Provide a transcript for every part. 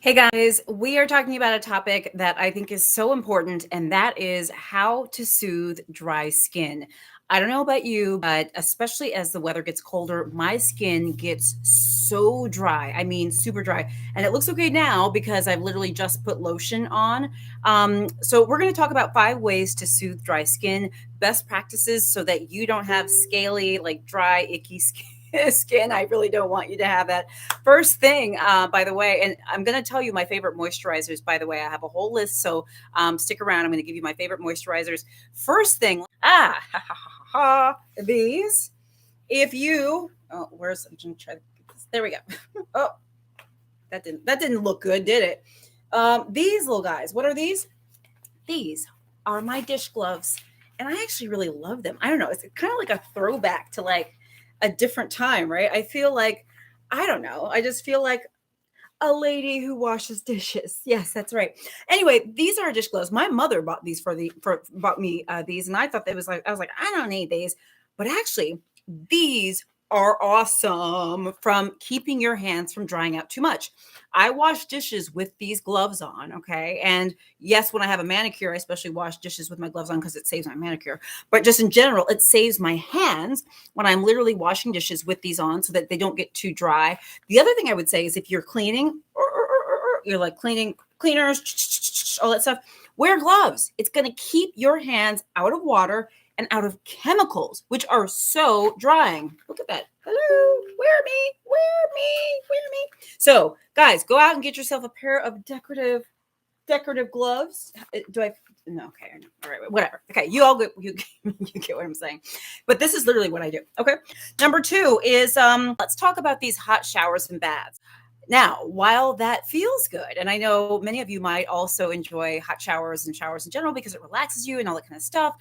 Hey guys, we are talking about a topic that I think is so important, and that is how to soothe dry skin. I don't know about you, but especially as the weather gets colder, my skin gets so dry. I mean, super dry. And it looks okay now because I've literally just put lotion on. So, we're going to talk about 5 ways to soothe dry skin, best practices so that you don't have scaly, like dry, icky skin. I really don't want you to have that. First thing, by the way, and I'm going to tell you my favorite moisturizers, by the way. I have a whole list, so stick around. I'm going to give you my favorite moisturizers. First thing, these. If you, oh, where's, I'm going to try to get this. There we go. Oh, that didn't look good, did it? These little guys, what are these? These are my dish gloves, and I actually really love them. I don't know, it's kind of like a throwback to like a different time, right? I feel like I don't know. I just feel like a lady who washes dishes. Yes, that's right. Anyway, these are dish gloves. My mother bought these for bought me these, and I thought that was like I was like I don't need these, but actually these are awesome from keeping your hands from drying out too much. I wash dishes with these gloves on, okay? And yes, when I have a manicure, I especially wash dishes with my gloves on because it saves my manicure. But just in general, it saves my hands when I'm literally washing dishes with these on so that they don't get too dry. The other thing I would say is if you're cleaning, you're like cleaning cleaners, all that stuff, wear gloves. It's going to keep your hands out of water and out of chemicals, which are so drying. Look at that. Hello, wear me. So, guys, go out and get yourself a pair of decorative gloves. Do I? No, okay, no. All right, whatever. Okay, you all get you get what I'm saying. But this is literally what I do. Okay. Number two is let's talk about these hot showers and baths. Now, while that feels good, and I know many of you might also enjoy hot showers and showers in general because it relaxes you and all that kind of stuff.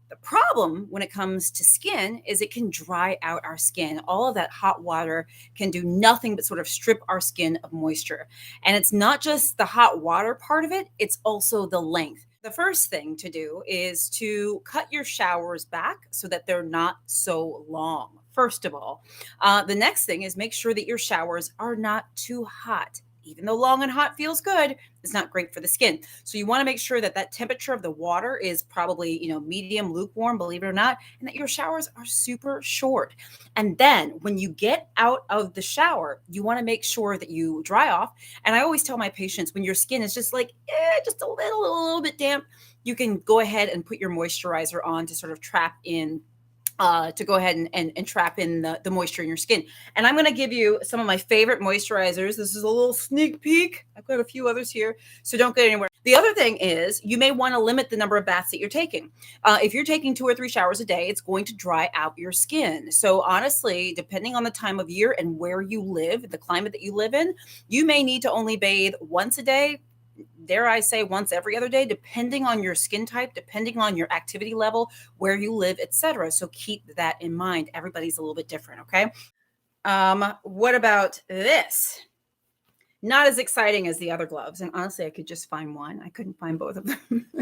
The problem when it comes to skin is it can dry out our skin. All of that hot water can do nothing but sort of strip our skin of moisture. And it's not just the hot water part of it, it's also the length. The first thing to do is to cut your showers back so that they're not so long. First of all, the next thing is make sure that your showers are not too hot. Even though long and hot feels good, it's not great for the skin. So you want to make sure that that temperature of the water is probably, medium lukewarm, believe it or not, and that your showers are super short. And then when you get out of the shower, you want to make sure that you dry off. And I always tell my patients when your skin is just like, just a little bit damp, you can go ahead and put your moisturizer on to sort of trap in to go ahead and trap in the moisture in your skin. And I'm going to give you some of my favorite moisturizers. This is a little sneak peek. I've got a few others here, so don't get anywhere. The other thing is you may want to limit the number of baths that you're taking. If you're taking 2 or 3 showers a day, it's going to dry out your skin. So honestly, depending on the time of year and where you live, the climate that you live in, you may need to only bathe once a day, dare I say once every other day, depending on your skin type, depending on your activity level, where you live, etc. So keep that in mind. Everybody's a little bit different, okay? What about this? Not as exciting as the other gloves. And honestly, I could just find one. I couldn't find both of them.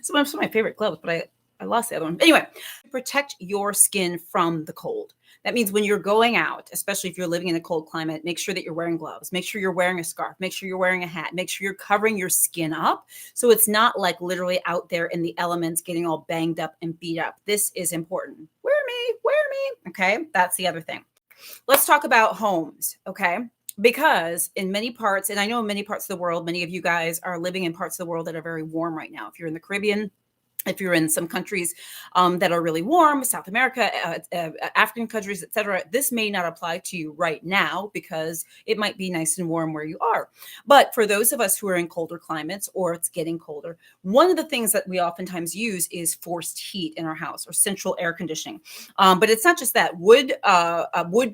Some of my favorite gloves, but I lost the other one. Anyway, protect your skin from the cold. That means when you're going out, especially if you're living in a cold climate, make sure that you're wearing gloves. Make sure you're wearing a scarf. Make sure you're wearing a hat. Make sure you're covering your skin up so it's not like literally out there in the elements getting all banged up and beat up. This is important. Wear me. Okay, that's the other thing. Let's talk about homes, okay? Because in many parts, and I know in many parts of the world, many of you guys are living in parts of the world that are very warm right now. If you're in the Caribbean, if you're in some countries that are really warm, South America, African countries, etc., this may not apply to you right now because it might be nice and warm where you are. But for those of us who are in colder climates or it's getting colder, one of the things that we oftentimes use is forced heat in our house or central air conditioning. But it's not just that. Wood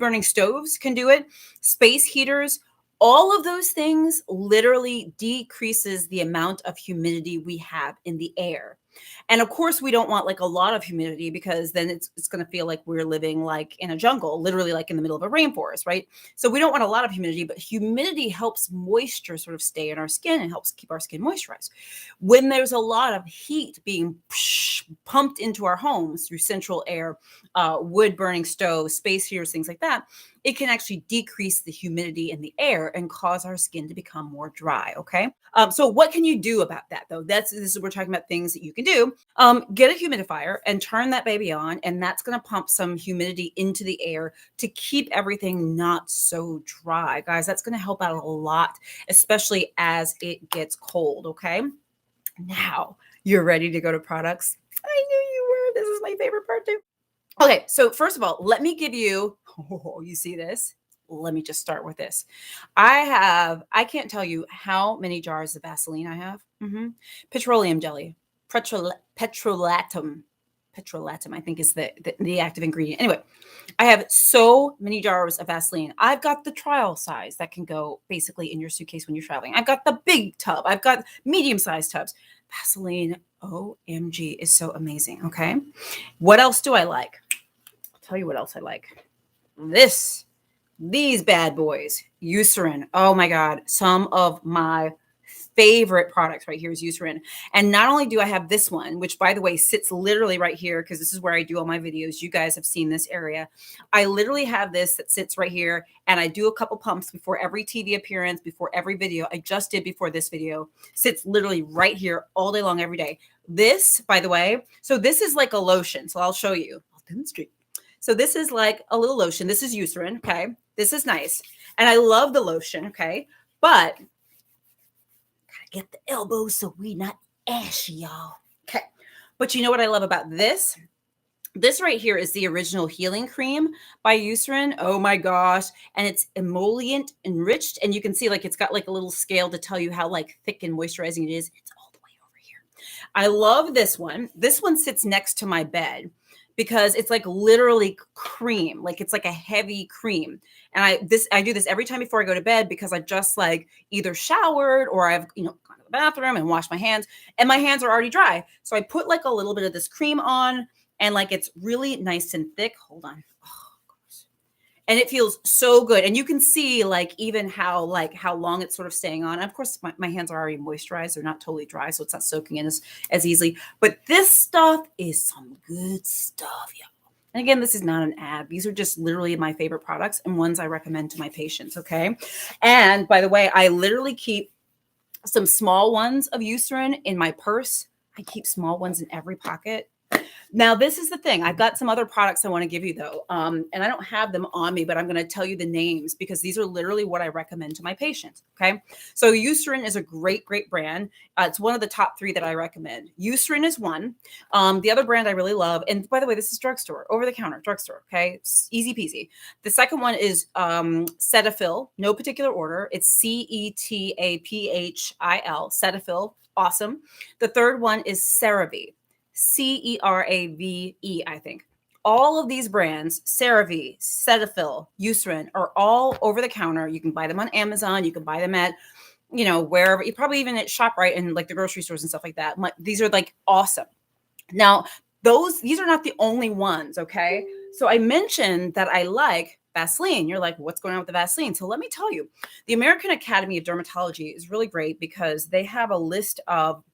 burning stoves can do it. Space heaters. All of those things literally decreases the amount of humidity we have in the air. And of course, we don't want like a lot of humidity because then it's going to feel like we're living like in a jungle, literally like in the middle of a rainforest, right? So we don't want a lot of humidity, but humidity helps moisture sort of stay in our skin and helps keep our skin moisturized. When there's a lot of heat being pumped into our homes through central air, wood burning stoves, space heaters, things like that, it can actually decrease the humidity in the air and cause our skin to become more dry. Okay. So what can you do about that though? We're talking about things that you can do. Get a humidifier and turn that baby on, and that's going to pump some humidity into the air to keep everything not so dry. Guys, that's going to help out a lot, especially as it gets cold. Okay. Now you're ready to go to products. I knew you were. This is my favorite part too. Okay, so first of all, let me give you, oh, you see this? Let me just start with this. I can't tell you how many jars of Vaseline I have. Petroleum jelly, petrolatum, I think is the active ingredient. Anyway, I have so many jars of Vaseline. I've got the trial size that can go basically in your suitcase when you're traveling. I've got the big tub. I've got medium-sized tubs. Vaseline, OMG, is so amazing, okay? What else do I like? I'll tell you what else I like. These bad boys, Eucerin. Oh my God, some of my favorite products right here is Eucerin. And not only do I have this one, which by the way sits literally right here, because this is where I do all my videos. You guys have seen this area. I literally have this that sits right here, and I do a couple pumps before every TV appearance, before every video. I just did before this video. Sits literally right here all day long, every day. This, by the way, so this is like a lotion. So I'll show you. I'll demonstrate. So this is like a little lotion. This is Eucerin, okay? This is nice. And I love the lotion, okay? But get the elbows so we not ashy, y'all. Okay. But you know what I love about this? This right here is the original healing cream by Eucerin. Oh my gosh. And it's emollient enriched. And you can see like it's got like a little scale to tell you how like thick and moisturizing it is. It's all the way over here. I love this one. This one sits next to my bed because it's like literally cream. Like it's like a heavy cream. And I do this every time before I go to bed because I just like either showered or I've, gone to the bathroom and washed my hands, and my hands are already dry. So I put like a little bit of this cream on, and like it's really nice and thick. Hold on. Oh, gosh. And it feels so good. And you can see like even how long it's sort of staying on. And of course, my hands are already moisturized. They're not totally dry, so it's not soaking in as easily. But this stuff is some good stuff, y'all. And again, this is not an ad. These are just literally my favorite products and ones I recommend to my patients, okay? And by the way, I literally keep some small ones of Eucerin in my purse. I keep small ones in every pocket. Now, this is the thing. I've got some other products I want to give you, though, and I don't have them on me, but I'm going to tell you the names because these are literally what I recommend to my patients, okay? So Eucerin is a great, great brand. It's one of the top 3 that I recommend. Eucerin is one. The other brand I really love, and by the way, this is drugstore, over-the-counter drugstore, okay? It's easy peasy. The second one is Cetaphil, no particular order. It's Cetapphil, Cetaphil, awesome. The third one is CeraVe. CERAVE, I think. All of these brands, CeraVe, Cetaphil, Eucerin, are all over the counter. You can buy them on Amazon. You can buy them at, wherever. You probably even at ShopRite and like the grocery stores and stuff like that. These are like awesome. Now, these are not the only ones, okay? So I mentioned that I like Vaseline. You're like, what's going on with the Vaseline? So let me tell you, the American Academy of Dermatology is really great because they have a list of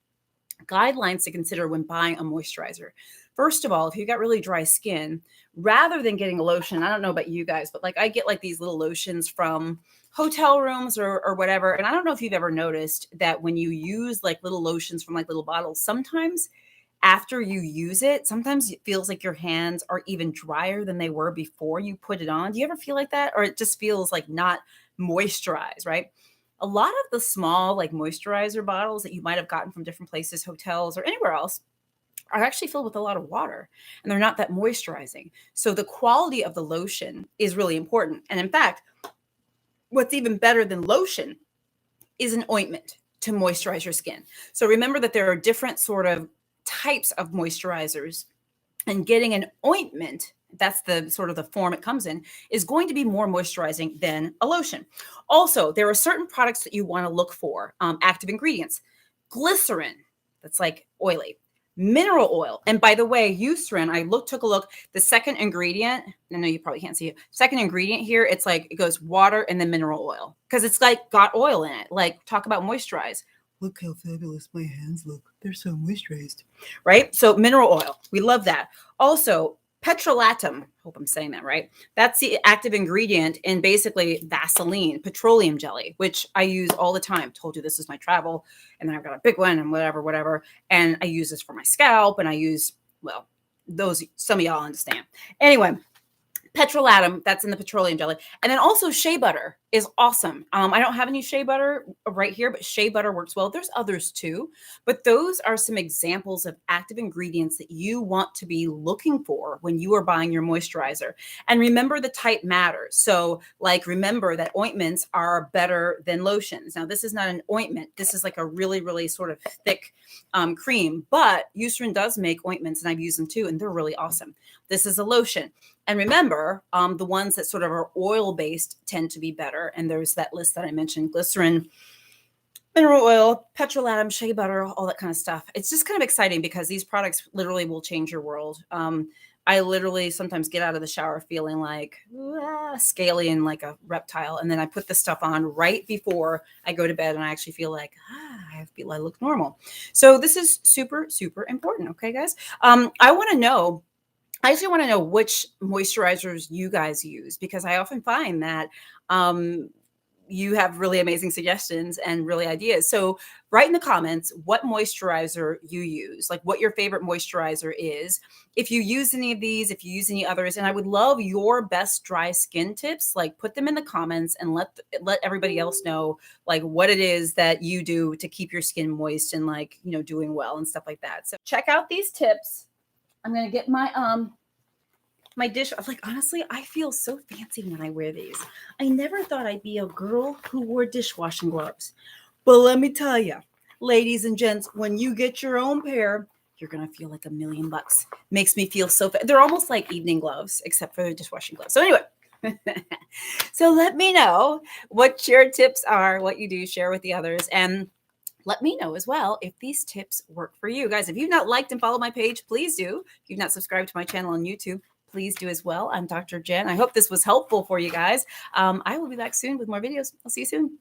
guidelines to consider when buying a moisturizer. First of all, if you've got really dry skin, rather than getting a lotion, I don't know about you guys, but like I get like these little lotions from hotel rooms or whatever. And I don't know if you've ever noticed that when you use like little lotions from like little bottles, sometimes after you use it, sometimes it feels like your hands are even drier than they were before you put it on. Do you ever feel like that? Or it just feels like not moisturized, right? A lot of the small like moisturizer bottles that you might have gotten from different places, hotels or anywhere else, are actually filled with a lot of water, and they're not that moisturizing. So the quality of the lotion is really important. And in fact, what's even better than lotion is an ointment to moisturize your skin. So remember that there are different sort of types of moisturizers, and getting an ointment, that's the sort of the form it comes in, is going to be more moisturizing than a lotion. Also, there are certain products that you want to look for, active ingredients. Glycerin, that's like oily. Mineral oil. And by the way, Eucerin, took a look, the second ingredient, I know you probably can't see it. Second ingredient here, it's like, it goes water and then mineral oil. Because it's like got oil in it. Like talk about moisturize. Look how fabulous my hands look. They're so moisturized. Right? So mineral oil. We love that. Also, Petrolatum, hope I'm saying that right. That's the active ingredient in basically Vaseline, petroleum jelly, which I use all the time. Told you this is my travel, and then I've got a big one and whatever. And I use this for my scalp, and I use, well, those, some of y'all understand. Anyway, petrolatum, that's in the petroleum jelly. And then also shea butter is awesome. I don't have any shea butter right here, but shea butter works well. There's others too, but those are some examples of active ingredients that you want to be looking for when you are buying your moisturizer. And remember, the type matters. So like, remember that ointments are better than lotions. Now, this is not an ointment. This is like a really, really sort of thick cream, but Eucerin does make ointments, and I've used them too, and they're really awesome. This is a lotion. And remember, the ones that sort of are oil-based tend to be better. And there's that list that I mentioned: glycerin, mineral oil, petrolatum, shea butter, all that kind of stuff. It's just kind of exciting because these products literally will change your world. I literally sometimes get out of the shower feeling like scaly and like a reptile. And then I put this stuff on right before I go to bed, and I actually feel like, I look normal. So this is super, super important. Okay, guys. I actually want to know which moisturizers you guys use, because I often find that you have really amazing suggestions and really ideas. So write in the comments what moisturizer you use, like what your favorite moisturizer is, if you use any of these, if you use any others. And I would love your best dry skin tips. Like, put them in the comments and let everybody else know like what it is that you do to keep your skin moist and like, you know, doing well and stuff like that. So check out these tips. I'm going to get my my dish. Like, honestly, I feel so fancy when I wear these. I never thought I'd be a girl who wore dishwashing gloves. But let me tell you, ladies and gents, when you get your own pair, you're going to feel like $1,000,000. Makes me feel so they're almost like evening gloves, except for the dishwashing gloves. So anyway, so let me know what your tips are, what you do, share with the others, and let me know as well if these tips work for you. Guys, if you've not liked and followed my page, please do. If you've not subscribed to my channel on YouTube, please do as well. I'm Dr. Jen. I hope this was helpful for you guys. I will be back soon with more videos. I'll see you soon.